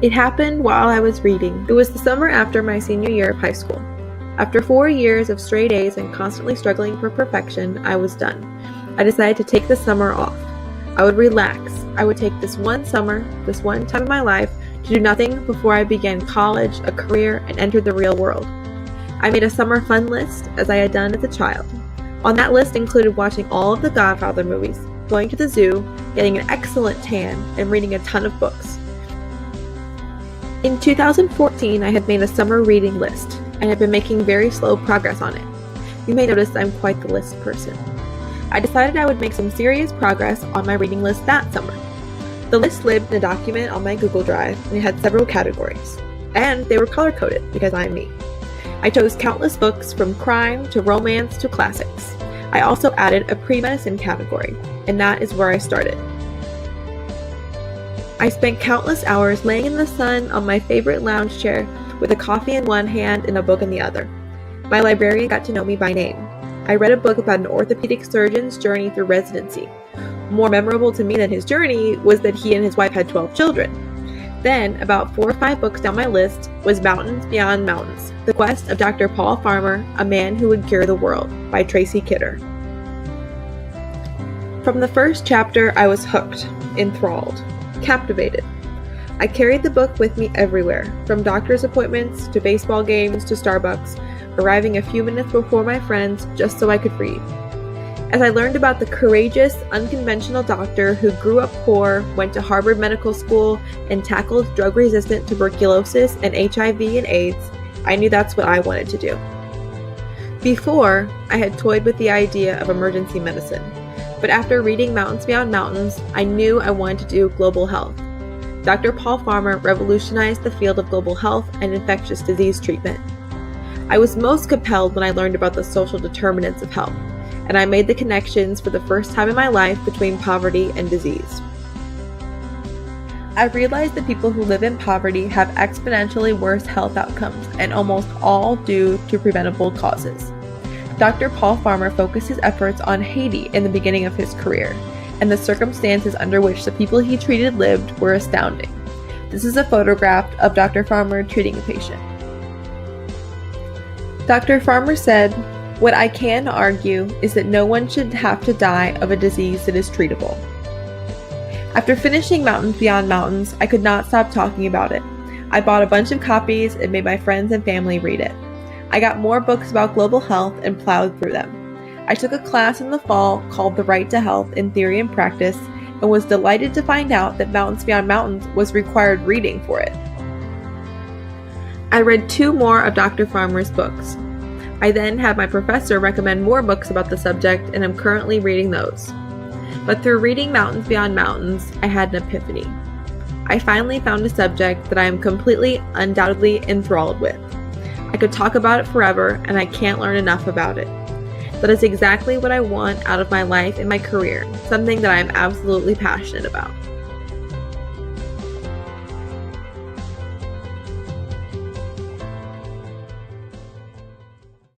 It happened while I was reading. It was the summer after my senior year of high school. After 4 years of straight A's and constantly struggling for perfection, I was done. I decided to take the summer off. I would relax. I would take this one summer, this one time in my life, to do nothing before I began college, a career, and entered the real world. I made a summer fun list, as I had done as a child. On that list included watching all of the Godfather movies, going to the zoo, getting an excellent tan, and reading a ton of books. In 2014, I had made a summer reading list, and had been making very slow progress on it. You may notice I'm quite the list person. I decided I would make some serious progress on my reading list that summer. The list lived in a document on my Google Drive, and it had several categories. And they were color-coded, because I'm me. I chose countless books from crime to romance to classics. I also added a pre-medicine category, and that is where I started. I spent countless hours laying in the sun on my favorite lounge chair with a coffee in one hand and a book in the other. My librarian got to know me by name. I read a book about an orthopedic surgeon's journey through residency. More memorable to me than his journey was that he and his wife had 12 children. Then, about 4 or 5 books down my list, was Mountains Beyond Mountains, The Quest of Dr. Paul Farmer, A Man Who Would Cure the World, by Tracy Kidder. From the first chapter, I was hooked, enthralled, captivated. I carried the book with me everywhere, from doctor's appointments to baseball games to Starbucks, arriving a few minutes before my friends just so I could read. As I learned about the courageous, unconventional doctor who grew up poor, went to Harvard Medical School, and tackled drug-resistant tuberculosis and HIV and AIDS, I knew that's what I wanted to do. Before, I had toyed with the idea of emergency medicine, but after reading Mountains Beyond Mountains, I knew I wanted to do global health. Dr. Paul Farmer revolutionized the field of global health and infectious disease treatment. I was most compelled when I learned about the social determinants of health, and I made the connections for the first time in my life between poverty and disease. I realized that people who live in poverty have exponentially worse health outcomes, and almost all due to preventable causes. Dr. Paul Farmer focused his efforts on Haiti in the beginning of his career, and the circumstances under which the people he treated lived were astounding. This is a photograph of Dr. Farmer treating a patient. Dr. Farmer said, "What I can argue is that no one should have to die of a disease that is treatable." After finishing Mountains Beyond Mountains, I could not stop talking about it. I bought a bunch of copies and made my friends and family read it. I got more books about global health and plowed through them. I took a class in the fall called The Right to Health in Theory and Practice and was delighted to find out that Mountains Beyond Mountains was required reading for it. I read 2 more of Dr. Farmer's books. I then had my professor recommend more books about the subject, and I'm currently reading those. But through reading Mountains Beyond Mountains, I had an epiphany. I finally found a subject that I am completely, undoubtedly enthralled with. I could talk about it forever, and I can't learn enough about it. That is exactly what I want out of my life and my career, something that I am absolutely passionate about.